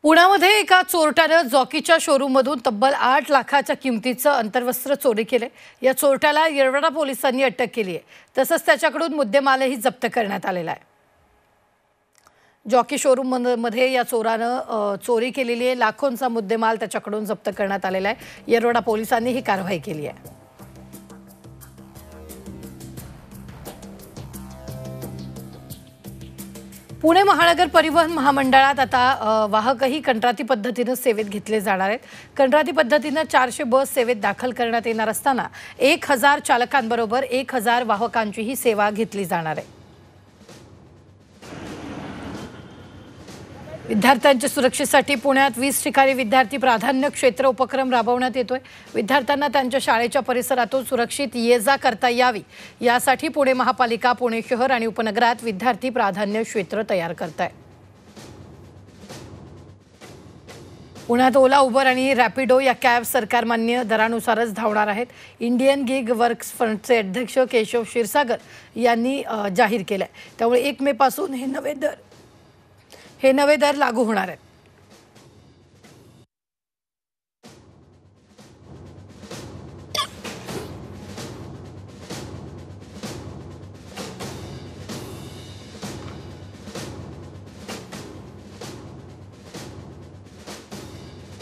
पुण्यामध्ये एका चोरट्यानं जॉकीच्या शोरूममधून तब्बल 8 लाखाच्या किमतीचं अंतर्वस्त्र चोरी केले। या चोरट्याला येरवडा पोलिसांनी अटक केली आहे। तसंच त्याच्याकडून मुद्देमालही जप्त करण्यात आलेला आहे। जॉकी शोरूम मध्ये या चोरानं चोरी केलेली आहे। लाखोंचा मुद्देमाल त्याच्याकडून जप्त करण्यात आलेला आहे। येरवडा पोलिसांनी ही कारवाई केली आहे। पुणे महानगर परिवहन महामंडळात आता वाहकही कंत्राटी पद्धतीने सेवेत घेतले जाणार आहेत। कंत्राटी पद्धतीने 400 बस सेवेत दाखल करण्यात येणार असताना 1000 चालकांबरोबर 1000 वाहकांची ही सेवा घेतली जाणार आहे। विद्यार्थ्यांच्या सुरक्षेसाठी पुण्यात 20 ठिकाणी विद्यार्थी प्राधान्य क्षेत्र उपक्रम राबवण्यात येतोय। विद्यार्थ्यांना त्यांच्या शाळेच्या परिसरातून सुरक्षित ये-जा करता यावी यासाठी पुणे महापालिका, पुणे शहर आणि उपनगरात विद्यार्थी प्राधान्य क्षेत्र तयार करत आहे। पुण्यात ओला, उबर आणि रॅपिडो या कॅब सरकारमान्य दरानुसारच धावणार आहेत। इंडियन गिग वर्क्स फंडचे अध्यक्ष केशव क्षीरसागर यांनी जाहीर केले। त्यामुळे 1 मे पासून हे नवे दर लागू होणार आहेत।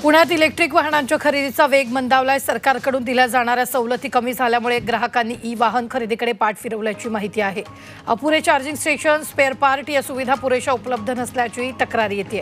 पुण्यात इलेक्ट्रिक वाहनांच्या खरेदीचा वेग मंदावलाय। सरकारकडून दिल्या जाणाऱ्या सवलती कमी झाल्यामुळे ग्राहकांनी ई-वाहन खरेदीकडे पाठ फिरवल्याची माहिती आहे। अपुरे चार्जिंग स्टेशन, स्पेअर पार्ट या सुविधा पुरेशा उपलब्ध नसल्याची तक्रार येते।